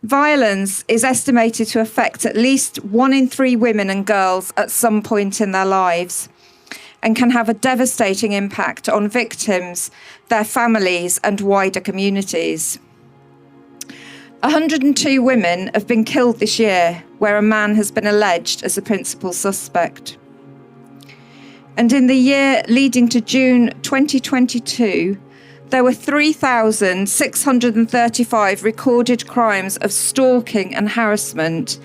Violence is estimated to affect at least 1 in 3 women and girls at some point in their lives, and can have a devastating impact on victims, their families, and wider communities. 102 women have been killed this year, where a man has been alleged as a principal suspect. And in the year leading to June 2022, there were 3,635 recorded crimes of stalking and harassment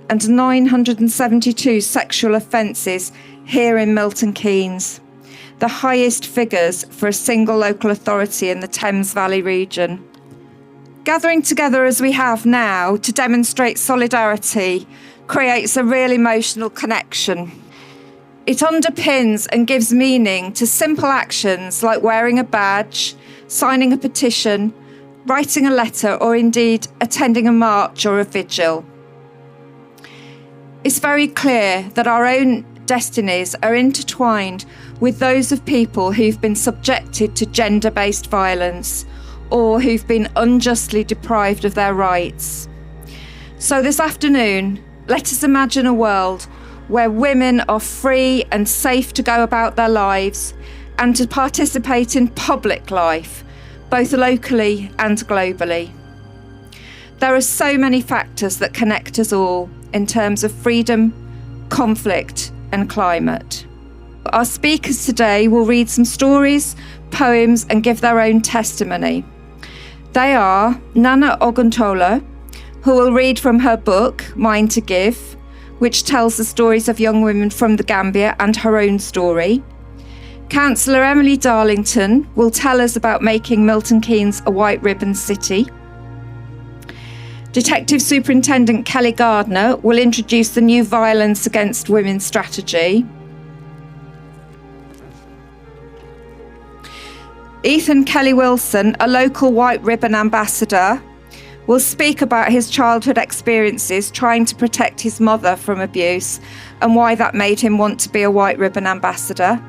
and 972 sexual offences here in Milton Keynes, the highest figures for a single local authority in the Thames Valley region. Gathering together as we have now to demonstrate solidarity creates a real emotional connection. It underpins and gives meaning to simple actions like wearing a badge, signing a petition, writing a letter, or indeed attending a march or a vigil. It's very clear that our own destinies are intertwined with those of people who've been subjected to gender-based violence or who've been unjustly deprived of their rights. So this afternoon, let us imagine a world where women are free and safe to go about their lives and to participate in public life, both locally and globally. There are so many factors that connect us all in terms of freedom, conflict, and climate. Our speakers today will read some stories, poems, and give their own testimony. They are Nana Oguntola, who will read from her book, Mine to Give, which tells the stories of young women from the Gambia and her own story. Councillor Emily Darlington will tell us about making Milton Keynes a white ribbon city. Detective Superintendent Kelly Gardner will introduce the new Violence Against Women strategy. Ethan Kelly Wilson, a local white ribbon ambassador, will speak about his childhood experiences trying to protect his mother from abuse and why that made him want to be a white ribbon ambassador.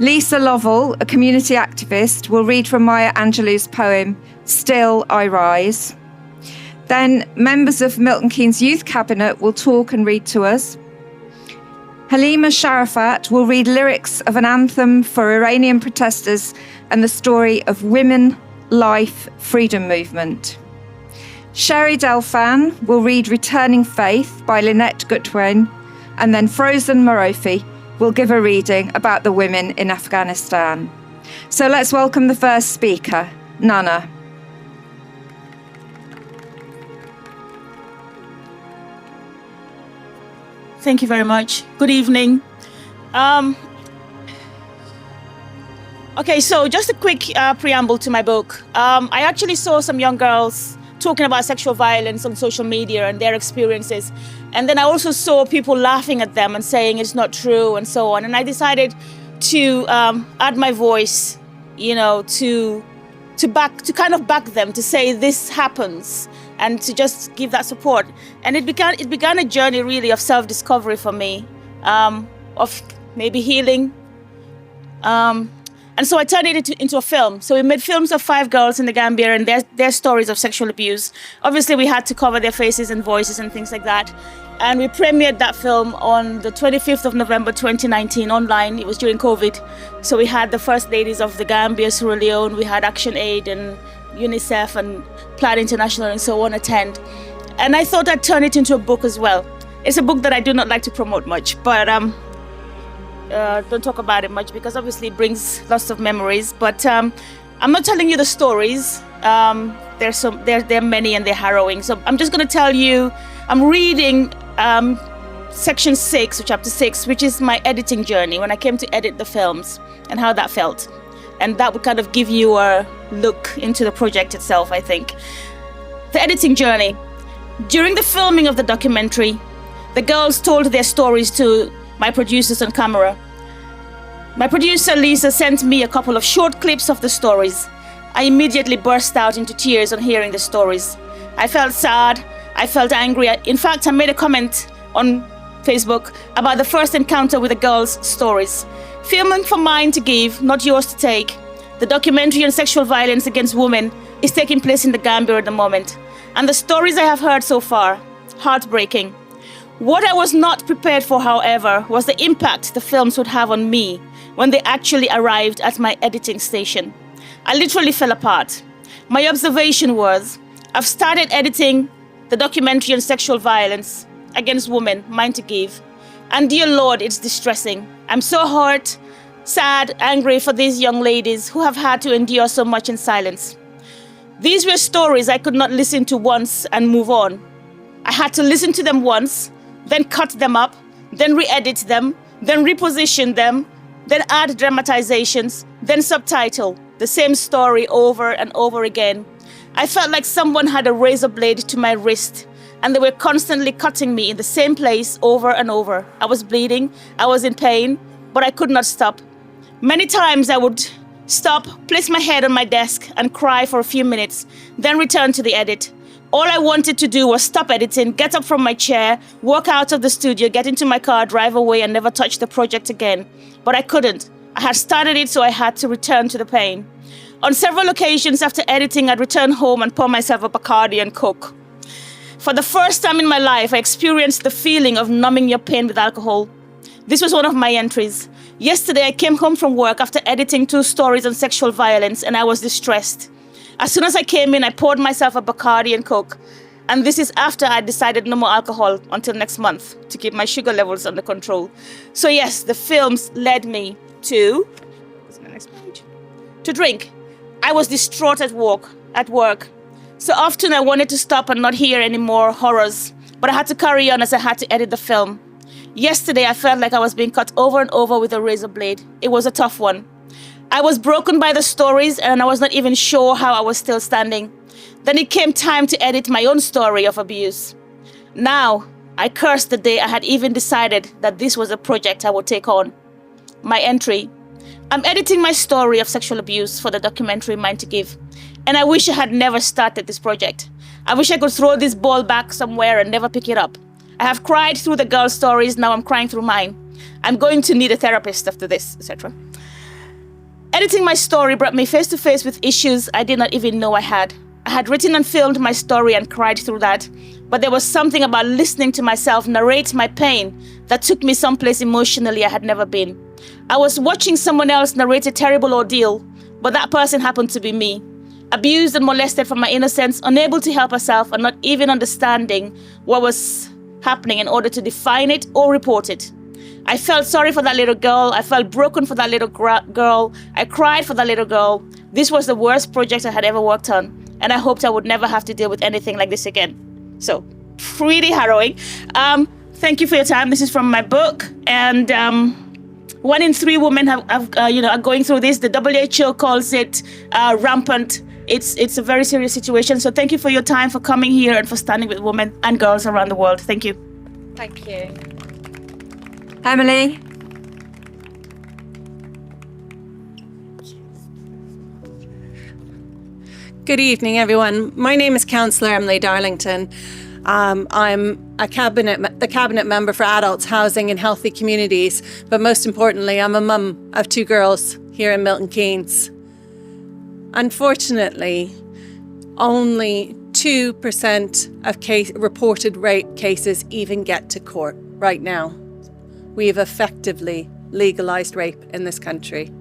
Lisa Lovell, a community activist, will read from Maya Angelou's poem, Still I Rise. Then members of Milton Keynes Youth Cabinet will talk and read to us. Halima Sharafat will read lyrics of an anthem for Iranian protesters and the story of women, life, freedom movement. Sherry Delfan will read Returning Faith by Lynette Gutwein, and then Frozen Morofi will give a reading about the women in Afghanistan. So let's welcome the first speaker, Nana. Thank you very much. Good evening. Okay, so just a quick preamble to my book. I actually saw some young girls talking about sexual violence on social media and their experiences. And then I also saw people laughing at them and saying it's not true and so on. And I decided to add my voice, you know, to kind of back them, to say this happens and to just give that support. And it began a journey really of self-discovery for me, of maybe healing. And so I turned it into a film. So we made films of 5 girls in the Gambia and their stories of sexual abuse. Obviously, we had to cover their faces and voices and things like that. And we premiered that film on the 25th of November 2019 online. It was during COVID. So we had the First Ladies of the Gambia, Sierra Leone, we had ActionAid and UNICEF and Plan International and so on attend. And I thought I'd turn it into a book as well. It's a book that I do not like to promote much, but don't talk about it much because obviously it brings lots of memories. But I'm not telling you the stories. There are many and they're harrowing. So I'm just going to tell you, I'm reading section 6 or chapter 6, which is my editing journey when I came to edit the films and how that felt. And that would kind of give you a look into the project itself, I think. The editing journey. During the filming of the documentary, the girls told their stories to my producers on camera. My producer, Lisa, sent me a couple of short clips of the stories. I immediately burst out into tears on hearing the stories. I felt sad, I felt angry. In fact, I made a comment on Facebook about the first encounter with the girls' stories. Filming for Mine to Give, not yours to take. The documentary on sexual violence against women is taking place in the Gambia at the moment. And the stories I have heard so far, heartbreaking. What I was not prepared for, however, was the impact the films would have on me when they actually arrived at my editing station. I literally fell apart. My observation was, I've started editing the documentary on sexual violence against women, Mind to Give. And dear Lord, it's distressing. I'm so hurt, sad, angry for these young ladies who have had to endure so much in silence. These were stories I could not listen to once and move on. I had to listen to them once, then cut them up, then re-edit them, then reposition them, then add dramatizations, then subtitle the same story over and over again. I felt like someone had a razor blade to my wrist, and they were constantly cutting me in the same place over and over. I was bleeding, I was in pain, but I could not stop. Many times I would stop, place my head on my desk and cry for a few minutes, then return to the edit. All I wanted to do was stop editing, get up from my chair, walk out of the studio, get into my car, drive away and never touch the project again. But I couldn't. I had started it, so I had to return to the pain. On several occasions after editing, I'd return home and pour myself a Bacardi and Coke. For the first time in my life, I experienced the feeling of numbing your pain with alcohol. This was one of my entries. Yesterday, I came home from work after editing 2 stories on sexual violence, and I was distressed. As soon as I came in, I poured myself a Bacardi and Coke. And this is after I decided no more alcohol until next month to keep my sugar levels under control. So yes, the films led me to, what's my next page? To drink. I was distraught at work. So often I wanted to stop and not hear any more horrors, but I had to carry on as I had to edit the film. Yesterday, I felt like I was being cut over and over with a razor blade. It was a tough one. I was broken by the stories and I was not even sure how I was still standing. Then it came time to edit my own story of abuse. Now, I cursed the day I had even decided that this was a project I would take on. My entry. I'm editing my story of sexual abuse for the documentary Mind to Give. And I wish I had never started this project. I wish I could throw this ball back somewhere and never pick it up. I have cried through the girls' stories, now I'm crying through mine. I'm going to need a therapist after this, etc. Editing my story brought me face to face with issues I did not even know I had. I had written and filmed my story and cried through that, but there was something about listening to myself narrate my pain that took me someplace emotionally I had never been. I was watching someone else narrate a terrible ordeal, but that person happened to be me. Abused and molested from my innocence, unable to help herself and not even understanding what was happening in order to define it or report it. I felt sorry for that little girl. I felt broken for that little girl. I cried for that little girl. This was the worst project I had ever worked on, and I hoped I would never have to deal with anything like this again. So, pretty harrowing. Thank you for your time. This is from my book, and 1 in 3 women are going through this. The WHO calls it rampant. It's a very serious situation. So thank you for your time, for coming here, and for standing with women and girls around the world. Thank you. Thank you. Emily? Good evening, everyone. My name is Councillor Emily Darlington. I'm the cabinet member for adults, housing and healthy communities, but most importantly, I'm a mum of 2 girls here in Milton Keynes. Unfortunately, only 2% of reported rape cases even get to court right now. We have effectively legalised rape in this country.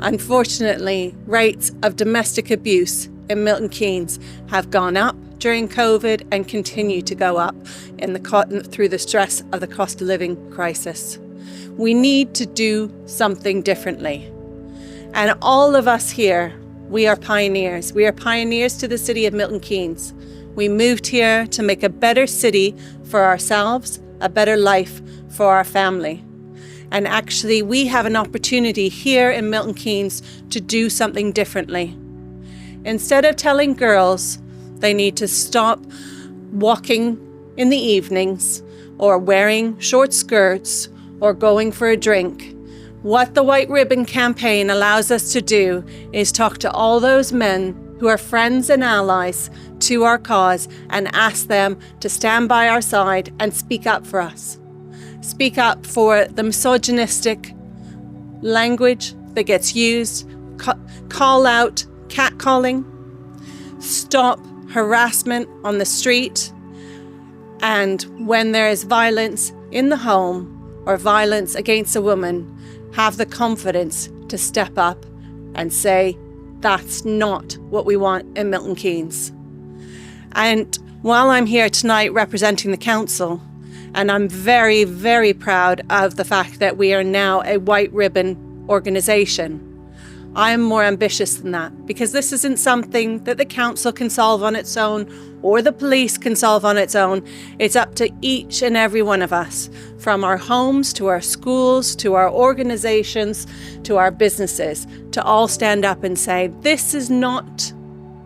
Unfortunately, rates of domestic abuse in Milton Keynes have gone up during COVID and continue to go up through the stress of the cost of living crisis. We need to do something differently. And all of us here, we are pioneers. We are pioneers to the city of Milton Keynes. We moved here to make a better city for ourselves, a better life for our family. And actually, we have an opportunity here in Milton Keynes to do something differently. Instead of telling girls they need to stop walking in the evenings or wearing short skirts or going for a drink, what the White Ribbon campaign allows us to do is talk to all those men who are friends and allies to our cause and ask them to stand by our side and speak up for us. Speak up for the misogynistic language that gets used, call out catcalling, stop harassment on the street, and when there is violence in the home or violence against a woman, have the confidence to step up and say, that's not what we want in Milton Keynes. And while I'm here tonight representing the council, and I'm very, very proud of the fact that we are now a white ribbon organisation, I am more ambitious than that, because this isn't something that the council can solve on its own or the police can solve on its own. It's up to each and every one of us, from our homes to our schools to our organisations to our businesses, to all stand up and say, this is not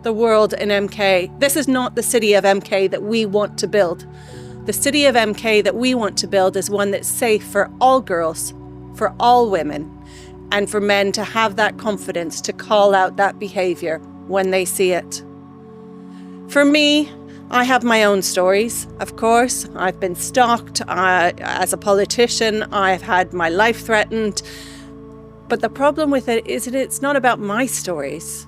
the world in MK. This is not the city of MK that we want to build. The city of MK that we want to build is one that's safe for all girls, for all women, and for men to have that confidence to call out that behaviour when they see it. For me, I have my own stories, of course. I've been stalked as a politician. I've had my life threatened. But the problem with it is that it's not about my stories.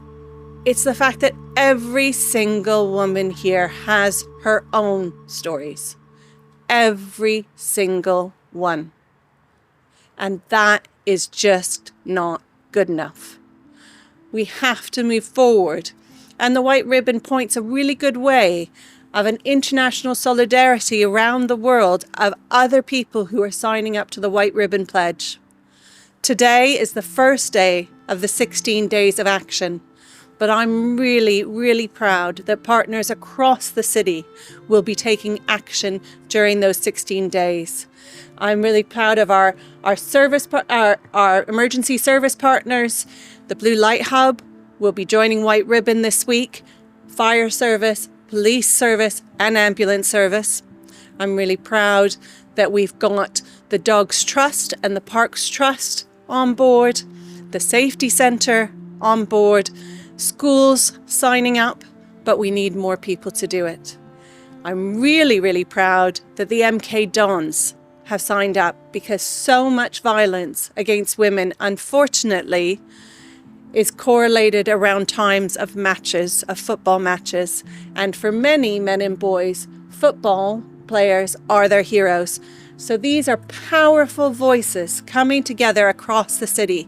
It's the fact that every single woman here has her own stories. Every single one. And that is just not good enough. We have to move forward. And the White Ribbon points a really good way of an international solidarity around the world of other people who are signing up to the White Ribbon Pledge. Today is the first day of the 16 days of action, but I'm really, really proud that partners across the city will be taking action during those 16 days. I'm really proud of our emergency service partners. The Blue Light Hub will be joining White Ribbon this week. Fire service, police service and ambulance service. I'm really proud that we've got the Dogs Trust and the Parks Trust on board, the Safety Centre on board, schools signing up, but we need more people to do it. I'm really, really proud that the MK Dons have signed up, because so much violence against women, unfortunately, is correlated around times of matches, of football matches. And for many men and boys, football players are their heroes. So these are powerful voices coming together across the city.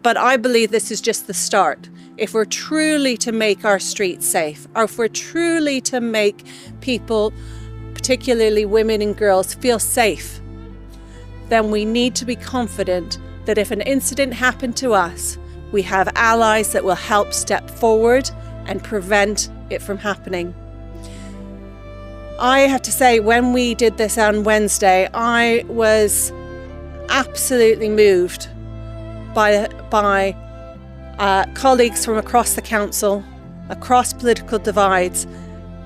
But I believe this is just the start. If we're truly to make our streets safe, or if we're truly to make people, particularly women and girls, feel safe, then we need to be confident that if an incident happened to us, we have allies that will help step forward and prevent it from happening. I have to say, when we did this on Wednesday, I was absolutely moved by colleagues from across the council, across political divides,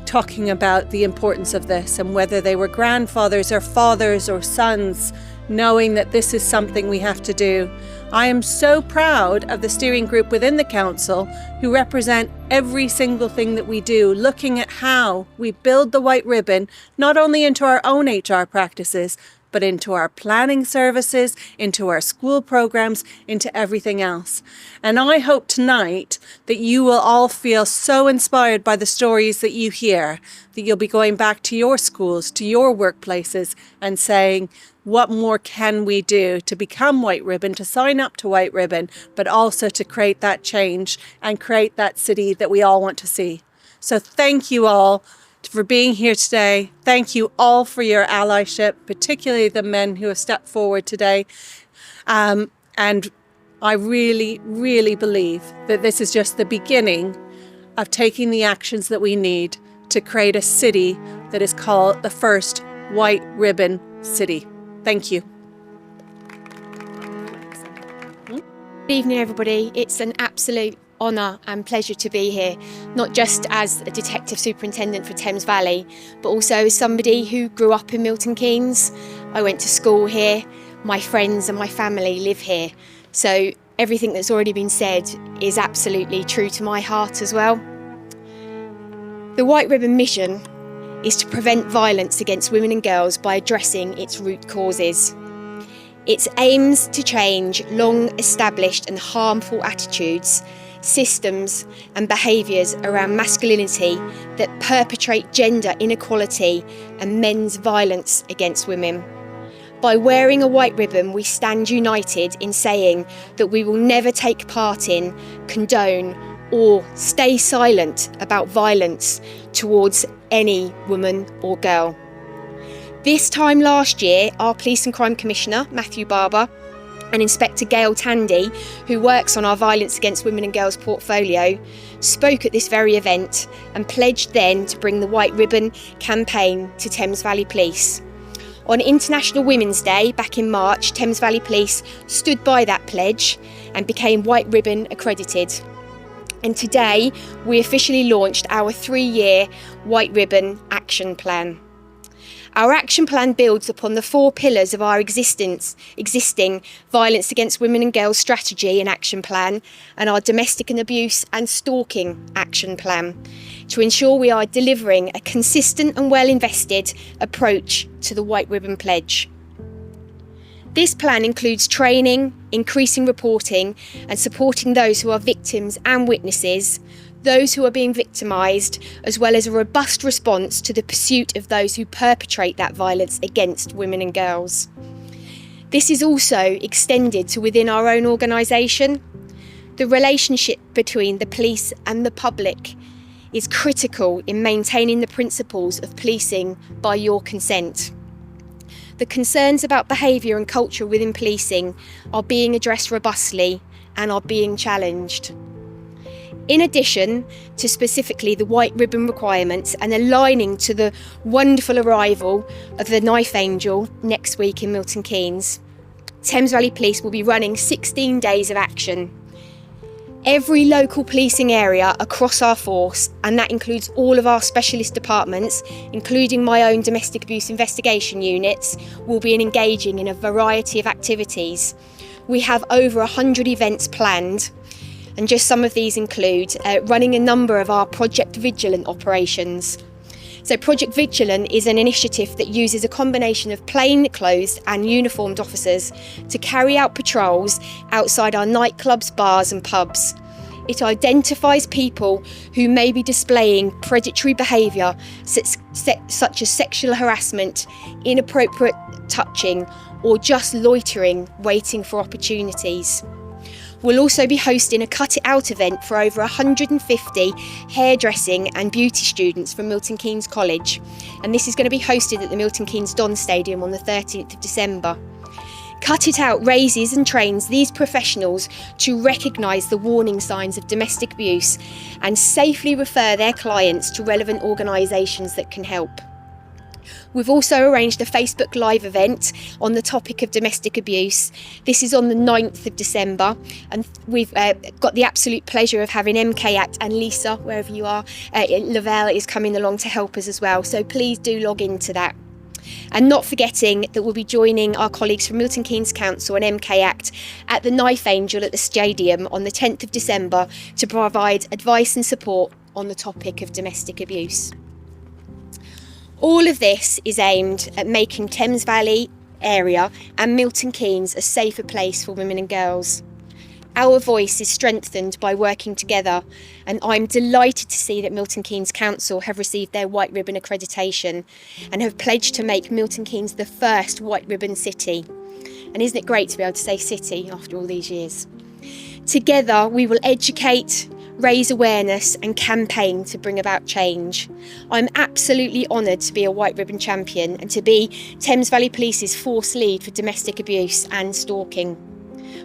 talking about the importance of this, and whether they were grandfathers or fathers or sons, knowing that this is something we have to do. I am so proud of the steering group within the council who represent every single thing that we do, looking at how we build the White Ribbon, not only into our own HR practices, but into our planning services, into our school programs, into everything else. And I hope tonight that you will all feel so inspired by the stories that you hear, that you'll be going back to your schools, to your workplaces, and saying, what more can we do to become White Ribbon, to sign up to White Ribbon, but also to create that change and create that city that we all want to see. So thank you all for being here today. Thank you all for your allyship, particularly the men who have stepped forward today. And I really, really believe that this is just the beginning of taking the actions that we need to create a city that is called the first White Ribbon City. Thank you. Good evening, everybody. It's an absolute honour and pleasure to be here, not just as a detective superintendent for Thames Valley, but also as somebody who grew up in Milton Keynes. I went to school here, my friends and my family live here, so everything that's already been said is absolutely true to my heart as well. The White Ribbon mission is to prevent violence against women and girls by addressing its root causes. It aims to change long established and harmful attitudes, systems and behaviours around masculinity that perpetrate gender inequality and men's violence against women. By wearing a white ribbon, we stand united in saying that we will never take part in, condone, or stay silent about violence towards any woman or girl. This time last year, our Police and Crime Commissioner, Matthew Barber, and Inspector Gail Tandy, who works on our Violence Against Women and Girls portfolio, spoke at this very event and pledged then to bring the White Ribbon campaign to Thames Valley Police. On International Women's Day back in March, Thames Valley Police stood by that pledge and became White Ribbon accredited. And today we officially launched our 3-year White Ribbon Action Plan. Our action plan builds upon the 4 pillars of our existing Violence Against Women and Girls strategy and action plan, and our Domestic and Abuse and Stalking action plan, to ensure we are delivering a consistent and well-invested approach to the White Ribbon Pledge. This plan includes training, increasing reporting, and supporting those who are victims and witnesses, those who are being victimised, as well as a robust response to the pursuit of those who perpetrate that violence against women and girls. This is also extended to within our own organisation. The relationship between the police and the public is critical in maintaining the principles of policing by your consent. The concerns about behaviour and culture within policing are being addressed robustly and are being challenged. In addition to specifically the White Ribbon requirements and aligning to the wonderful arrival of the Knife Angel next week in Milton Keynes, Thames Valley Police will be running 16 days of action. Every local policing area across our force, and that includes all of our specialist departments, including my own domestic abuse investigation units, will be engaging in a variety of activities. We have over 100 events planned, and just some of these include running a number of our Project Vigilant operations. So Project Vigilant is an initiative that uses a combination of plainclothes and uniformed officers to carry out patrols outside our nightclubs, bars and pubs. It identifies people who may be displaying predatory behaviour such as sexual harassment, inappropriate touching, or just loitering, waiting for opportunities. We'll also be hosting a Cut It Out event for over 150 hairdressing and beauty students from Milton Keynes College, and this is going to be hosted at the Milton Keynes Don Stadium on the 13th of December. Cut It Out raises and trains these professionals to recognise the warning signs of domestic abuse and safely refer their clients to relevant organisations that can help. We've also arranged a Facebook Live event on the topic of domestic abuse. This is on the 9th of December, and we've got the absolute pleasure of having MK Act and Lisa, wherever you are, Lavelle is coming along to help us as well. So please do log into that. And not forgetting that we'll be joining our colleagues from Milton Keynes Council and MK Act at the Knife Angel at the Stadium on the 10th of December to provide advice and support on the topic of domestic abuse. All of this is aimed at making Thames Valley area and Milton Keynes a safer place for women and girls. Our voice is strengthened by working together, and I'm delighted to see that Milton Keynes Council have received their White Ribbon accreditation and have pledged to make Milton Keynes the first White Ribbon city. And isn't it great to be able to say city after all these years? Together we will educate, raise awareness and campaign to bring about change. I'm absolutely honoured to be a White Ribbon champion and to be Thames Valley Police's force lead for domestic abuse and stalking.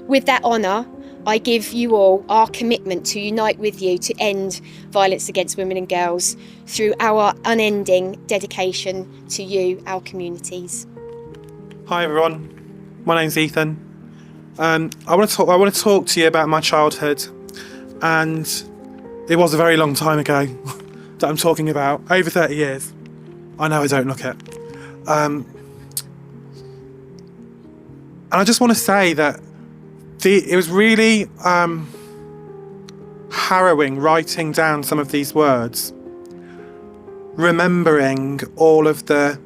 With that honour, I give you all our commitment to unite with you to end violence against women and girls through our unending dedication to you, our communities. Hi everyone, my name's Ethan. I want to talk to you about my childhood, and it was a very long time ago that I'm talking about, over 30 years. I know I don't look it. And I just want to say that it was really harrowing writing down some of these words, remembering all of the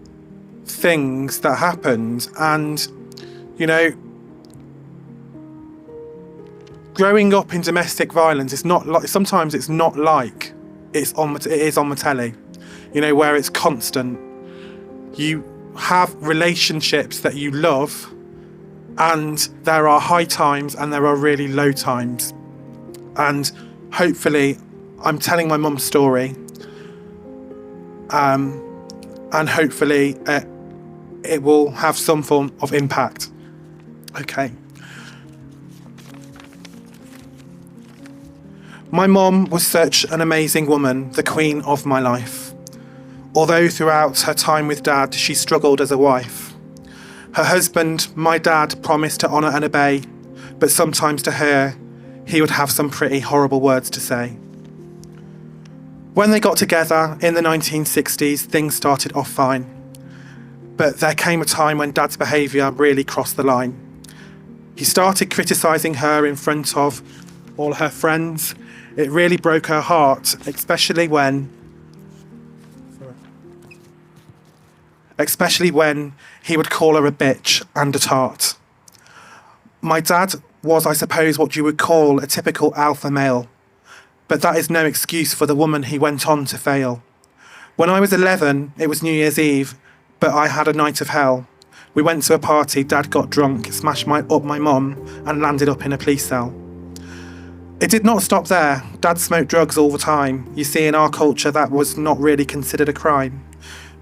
things that happened, and, you know, growing up in domestic violence, it's not like, sometimes it's not like it is on the telly, you know, where it's constant. You have relationships that you love, and there are high times and there are really low times. And hopefully I'm telling my mum's story, and hopefully it will have some form of impact. Okay. My mum was such an amazing woman, the queen of my life. Although throughout her time with Dad, she struggled as a wife. Her husband, my dad, promised to honour and obey, but sometimes to her, he would have some pretty horrible words to say. When they got together in the 1960s, things started off fine. But there came a time when Dad's behaviour really crossed the line. He started criticising her in front of all her friends. It really broke her heart, especially when he would call her a bitch and a tart. My dad was, I suppose, what you would call a typical alpha male, but that is no excuse for the woman he went on to fail. When I was 11, it was New Year's Eve, but I had a night of hell. We went to a party, Dad got drunk, smashed up my mum, and landed up in a police cell. It did not stop there. Dad smoked drugs all the time. You see, in our culture, that was not really considered a crime.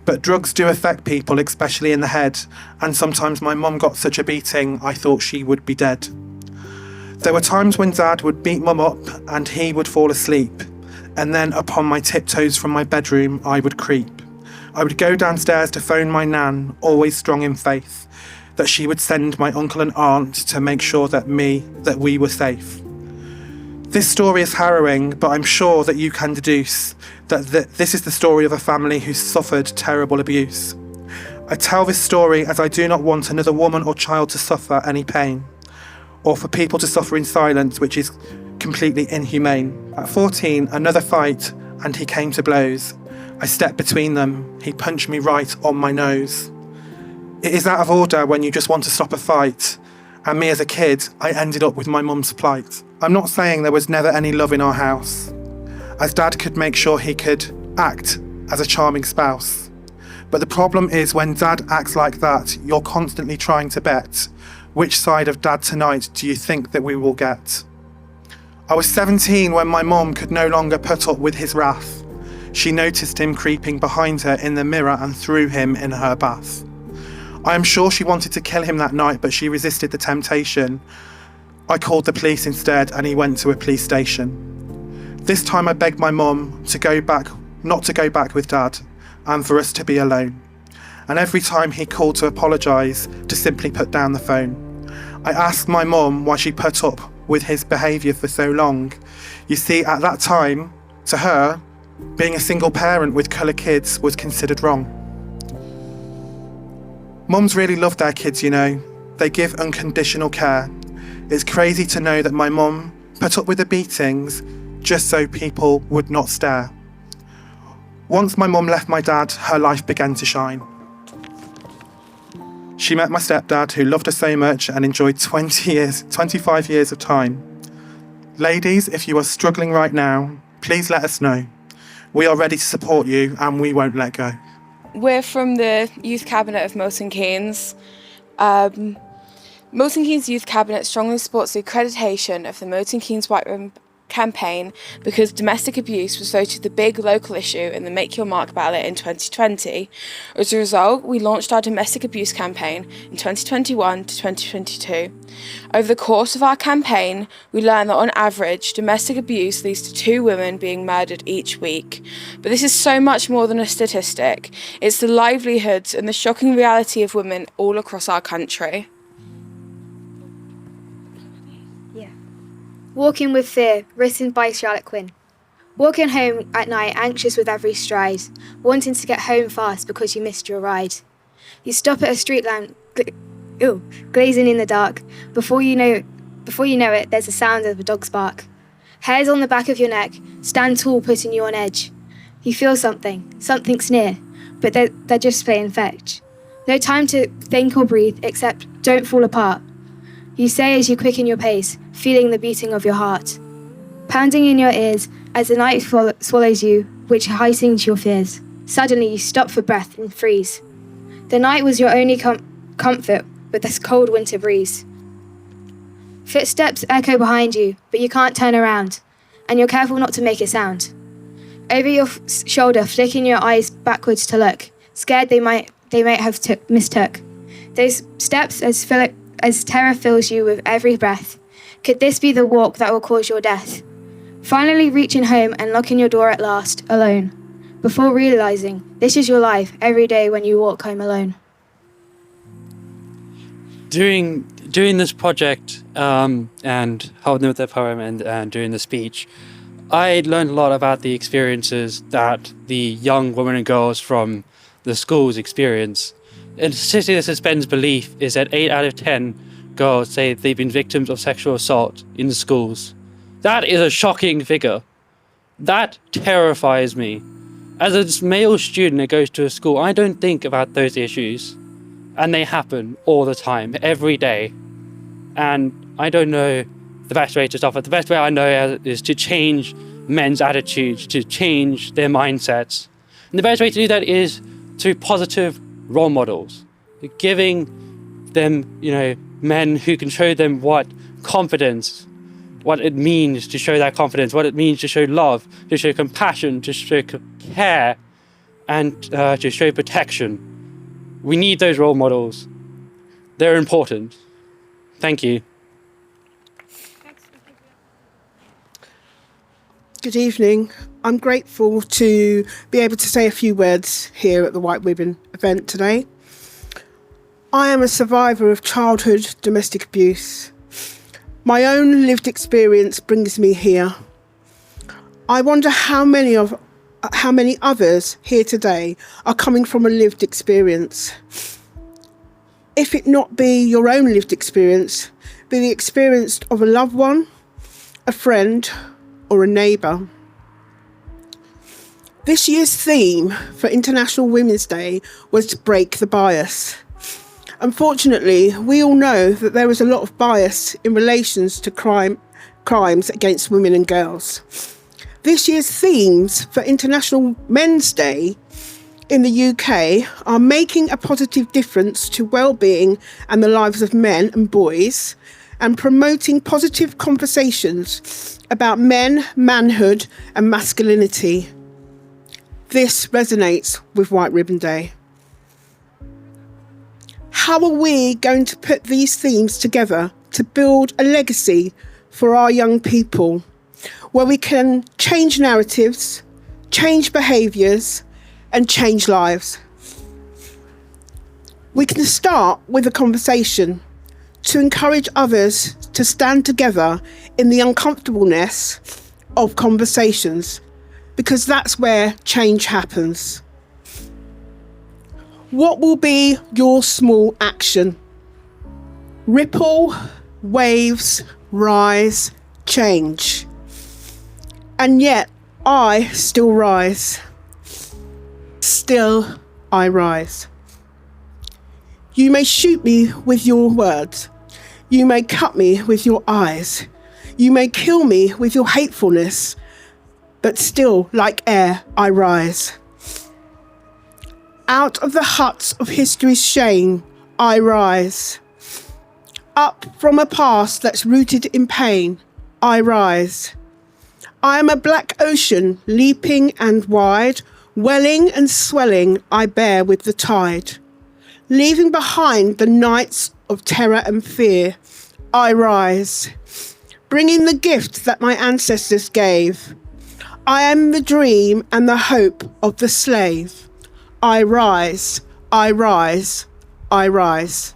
But drugs do affect people, especially in the head, and sometimes my mum got such a beating, I thought she would be dead. There were times when Dad would beat Mum up and he would fall asleep, and then upon my tiptoes from my bedroom, I would creep. I would go downstairs to phone my nan, always strong in faith, that she would send my uncle and aunt to make sure that we were safe. This story is harrowing, but I'm sure that you can deduce that this is the story of a family who suffered terrible abuse. I tell this story as I do not want another woman or child to suffer any pain, or for people to suffer in silence, which is completely inhumane. At 14, another fight, and he came to blows. I stepped between them. He punched me right on my nose. It is out of order when you just want to stop a fight, and me as a kid, I ended up with my mum's plight. I'm not saying there was never any love in our house, as Dad could make sure he could act as a charming spouse. But the problem is when Dad acts like that, you're constantly trying to bet which side of Dad tonight do you think that we will get. I was 17 when my mum could no longer put up with his wrath. She noticed him creeping behind her in the mirror and threw him in her bath. I am sure she wanted to kill him that night, but she resisted the temptation. I called the police instead, and he went to a police station. This time I begged my mum not to go back with Dad, and for us to be alone. And every time he called to apologise, to simply put down the phone. I asked my mum why she put up with his behaviour for so long. You see, at that time, to her, being a single parent with colour kids was considered wrong. Mums really love their kids, you know. They give unconditional care. It's crazy to know that my mum put up with the beatings just so people would not stare. Once my mum left my dad, her life began to shine. She met my stepdad, who loved her so much and enjoyed 25 years of time. Ladies, if you are struggling right now, please let us know. We are ready to support you and we won't let go. We're from the Youth Cabinet of Milton Keynes. Milton Keynes Youth Cabinet strongly supports the accreditation of the Milton Keynes White Room campaign because domestic abuse was voted the big local issue in the Make Your Mark ballot in 2020. As a result, we launched our domestic abuse campaign in 2021 to 2022. Over the course of our campaign, we learned that on average, domestic abuse leads to 2 women being murdered each week. But this is so much more than a statistic. It's the livelihoods and the shocking reality of women all across our country. Walking with Fear, written by Charlotte Quinn. Walking home at night, anxious with every stride, wanting to get home fast because you missed your ride. You stop at a street lamp, glazing in the dark. Before you know it, there's the sound of a dog's bark. Hairs on the back of your neck, stand tall, putting you on edge. You feel something's near, but they're just playing fetch. No time to think or breathe, except don't fall apart. You say as you quicken your pace, feeling the beating of your heart. Pounding in your ears as the night swallows you, which heightens your fears. Suddenly you stop for breath and freeze. The night was your only comfort with this cold winter breeze. Footsteps echo behind you, but you can't turn around, and you're careful not to make a sound. Over your shoulder, flicking your eyes backwards to look, scared they might have mistook. Those steps as terror fills you with every breath. Could this be the walk that will cause your death? Finally reaching home and locking your door at last, alone, before realizing this is your life every day when you walk home alone. Doing this project and helping with the poem and doing the speech, I learned a lot about the experiences that the young women and girls from the schools experience. And statistic that suspends belief is that 8 out of 10 girls say they've been victims of sexual assault in the schools. That is a shocking figure. That terrifies me. As a male student that goes to a school, I don't think about those issues. And they happen all the time, every day. And I don't know the best way to stop it. The best way I know is to change men's attitudes, to change their mindsets. And the best way to do that is through positive role models, giving them, men who can show them what confidence, what it means to show that confidence, what it means to show love, to show compassion, to show care, and to show protection. We need those role models. They're important. Thank you. Good evening. I'm grateful to be able to say a few words here at the White Women event today. I am a survivor of childhood domestic abuse. My own lived experience brings me here. I wonder how many others here today are coming from a lived experience. If it not be your own lived experience, be the experience of a loved one, a friend, or a neighbour. This year's theme for International Women's Day was to break the bias. Unfortunately, we all know that there is a lot of bias in relations to crimes against women and girls. This year's themes for International Men's Day in the UK are making a positive difference to well-being and the lives of men and boys, and promoting positive conversations about men, manhood and masculinity. This resonates with White Ribbon Day. How are we going to put these themes together to build a legacy for our young people, where we can change narratives, change behaviours and change lives? We can start with a conversation to encourage others to stand together in the uncomfortableness of conversations, because that's where change happens. What will be your small action? Ripple, waves, rise, change. And yet I still rise. Still I rise. You may shoot me with your words. You may cut me with your eyes. You may kill me with your hatefulness, but still, like air, I rise. Out of the huts of history's shame, I rise. Up from a past that's rooted in pain, I rise. I am a black ocean, leaping and wide, welling and swelling, I bear with the tide. Leaving behind the nights of terror and fear, I rise. Bringing the gift that my ancestors gave. I am the dream and the hope of the slave. I rise, I rise, I rise.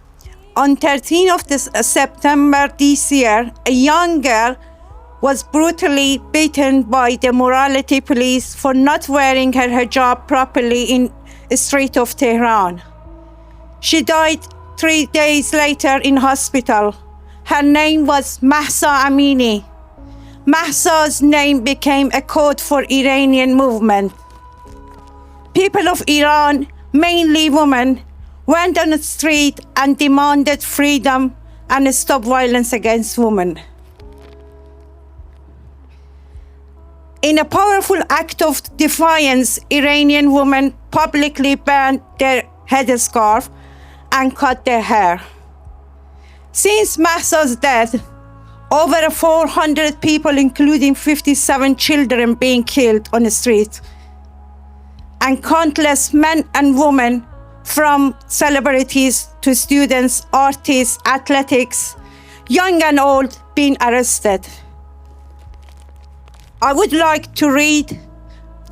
On 13th of September this year, a young girl was brutally beaten by the morality police for not wearing her hijab properly in the street of Tehran. She died 3 days later in hospital. Her name was Mahsa Amini. Mahsa's name became a code for Iranian movement. People of Iran, mainly women, went on the street and demanded freedom and stop violence against women. In a powerful act of defiance, Iranian women publicly burned their headscarf and cut their hair. Since Mahsa's death, over 400 people, including 57 children, being killed on the street, and countless men and women, from celebrities to students, artists, athletics, young and old, being arrested. I would like to read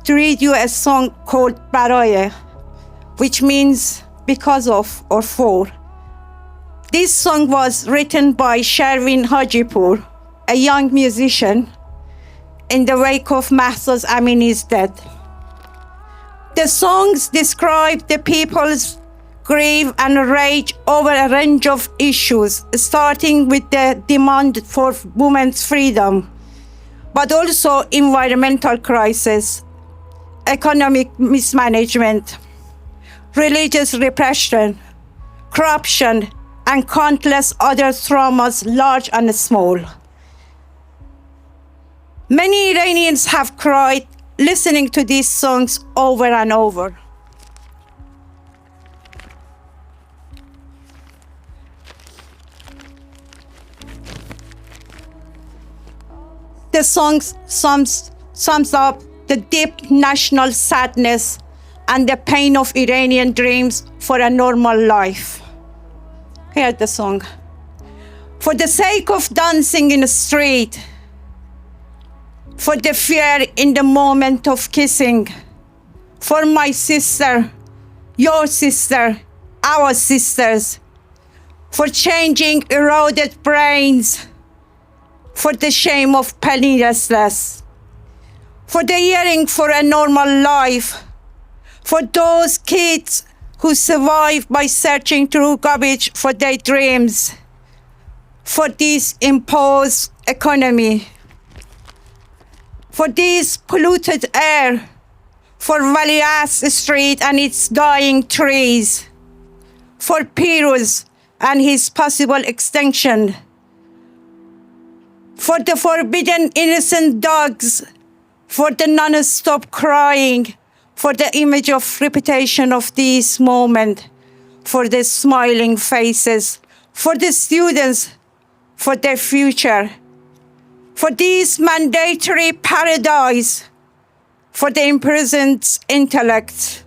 you a song called Baraye, which means because of or for. This song was written by Shervin Hajipur, a young musician, in the wake of Mahsa Amini's death. The songs describe the people's grief and rage over a range of issues, starting with the demand for women's freedom, but also environmental crisis, economic mismanagement, religious repression, corruption, and countless other traumas, large and small. Many Iranians have cried listening to these songs over and over. The song sums up the deep national sadness and the pain of Iranian dreams for a normal life. Hear the song. For the sake of dancing in the street, for the fear in the moment of kissing, for my sister, your sister, our sisters, for changing eroded brains, for the shame of pennilessness, for the yearning for a normal life, for those kids who survive by searching through garbage for their dreams, for this imposed economy, for this polluted air, for Valias Street and its dying trees, for Piruz and his possible extinction, for the forbidden innocent dogs, for the non-stop crying, for the image of repetition of this moment, for the smiling faces, for the students, for their future, for this mandatory paradise, for the imprisoned intellect,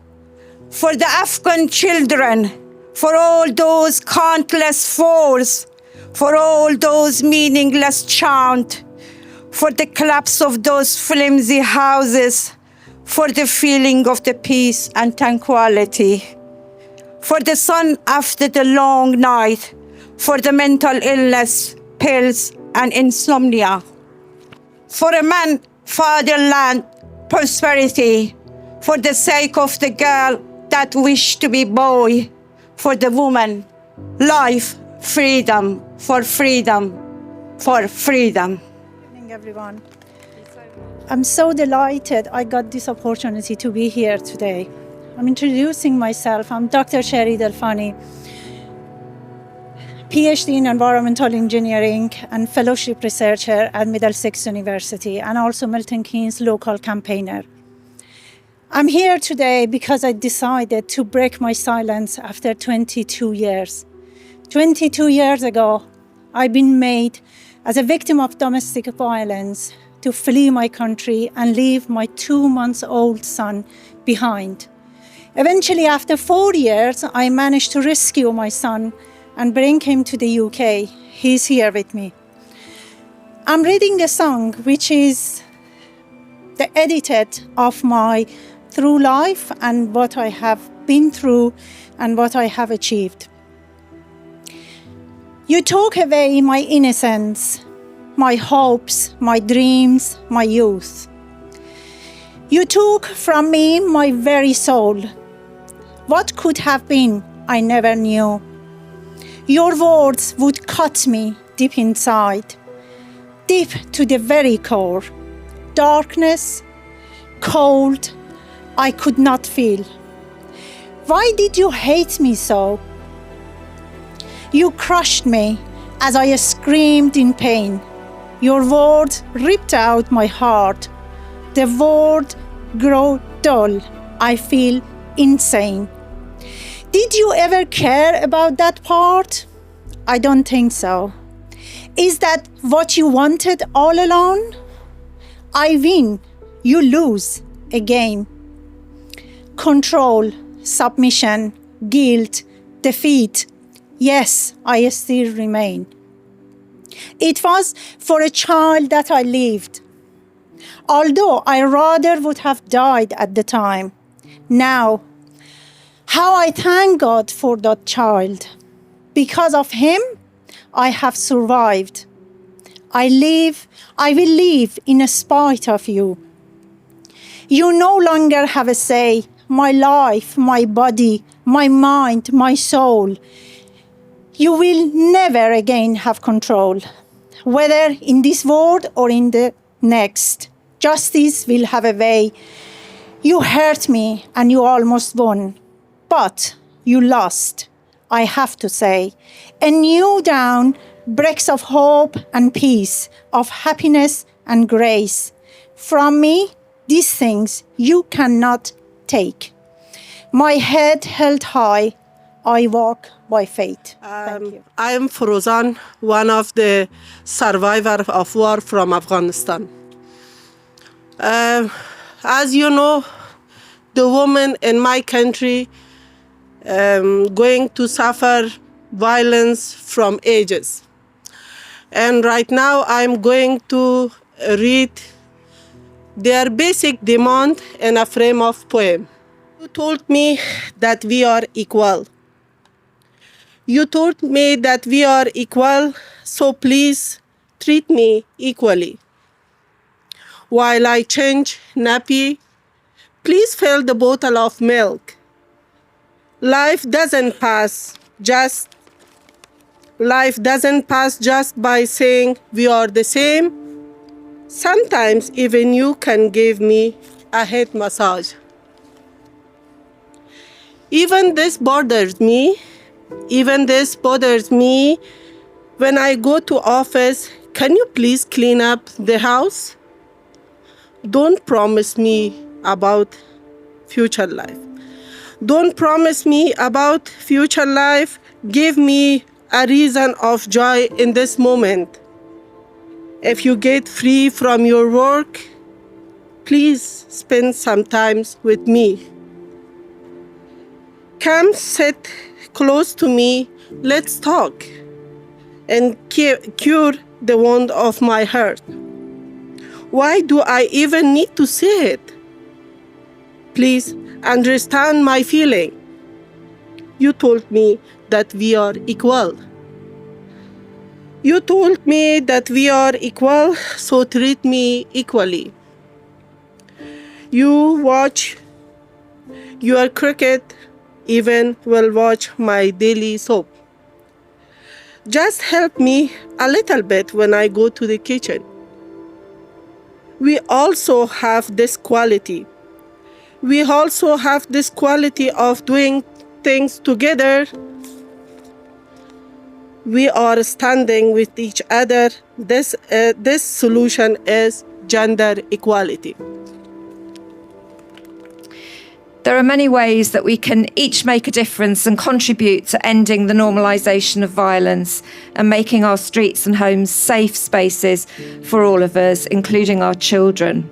for the Afghan children, for all those countless fours, for all those meaningless chants, for the collapse of those flimsy houses, for the feeling of the peace and tranquility, for the sun after the long night, for the mental illness, pills, and insomnia, for a man, fatherland, prosperity, for the sake of the girl that wished to be boy, for the woman, life, freedom, for freedom, for freedom. Good evening, everyone. I'm so delighted I got this opportunity to be here today. I'm introducing myself. I'm Dr. Sherry Delfani, PhD in Environmental Engineering and Fellowship Researcher at Middlesex University, and also Milton Keynes local campaigner. I'm here today because I decided to break my silence after 22 years. 22 years ago, I've been made as a victim of domestic violence to flee my country and leave my 2-month-old son behind. Eventually, after 4 years, I managed to rescue my son and bring him to the UK. He's here with me. I'm reading the song, which is the edited of my through life and what I have been through and what I have achieved. You took away my innocence, my hopes, my dreams, my youth. You took from me my very soul. What could have been, I never knew. Your words would cut me deep inside, deep to the very core. Darkness, cold, I could not feel. Why did you hate me so? You crushed me as I screamed in pain. Your words ripped out my heart. The word grew dull. I feel insane. Did you ever care about that part? I don't think so. Is that what you wanted all along? I win, you lose a game. Control, submission, guilt, defeat. Yes, I still remain. It was for a child that I lived, although I rather would have died at the time. Now, how I thank God for that child. Because of him, I have survived. I will live in spite of you. You no longer have a say. My life, my body, my mind, my soul. You will never again have control, whether in this world or in the next. Justice will have a way. You hurt me and you almost won, but you lost, I have to say. A new dawn breaks of hope and peace, of happiness and grace. From me, these things you cannot take. My head held high, I walk by faith. Thank you. I am Frozan, one of the survivors of war from Afghanistan. As you know, the women in my country going to suffer violence from ages. And right now I'm going to read their basic demand in a frame of poem. You told me that we are equal. You told me that we are equal, so please treat me equally. While I change nappy, please fill the bottle of milk. Life doesn't pass just by saying we are the same. Sometimes even you can give me a head massage. Even this bothers me when I go to office. Can you please clean up the house? Don't promise me about future life. Don't promise me about future life. Give me a reason of joy in this moment. If you get free from your work, please spend some time with me. Come sit close to me, let's talk, and cure the wound of my heart. Why do I even need to say it? Please understand my feeling. You told me that we are equal. You told me that we are equal, so treat me equally. You watch your cricket, even will watch my daily soap. Just help me a little bit when I go to the kitchen. We also have this quality. We also have this quality of doing things together. We are standing with each other. This solution is gender equality. There are many ways that we can each make a difference and contribute to ending the normalisation of violence and making our streets and homes safe spaces for all of us, including our children.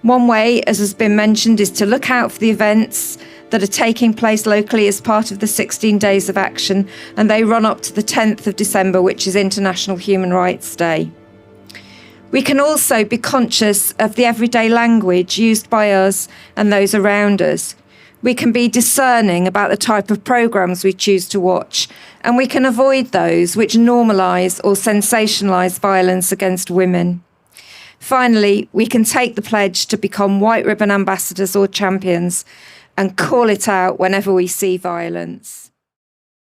One way, as has been mentioned, is to look out for the events that are taking place locally as part of the 16 Days of Action, and they run up to the 10th of December, which is International Human Rights Day. We can also be conscious of the everyday language used by us and those around us. We can be discerning about the type of programmes we choose to watch, and we can avoid those which normalise or sensationalise violence against women. Finally, we can take the pledge to become white ribbon ambassadors or champions and call it out whenever we see violence.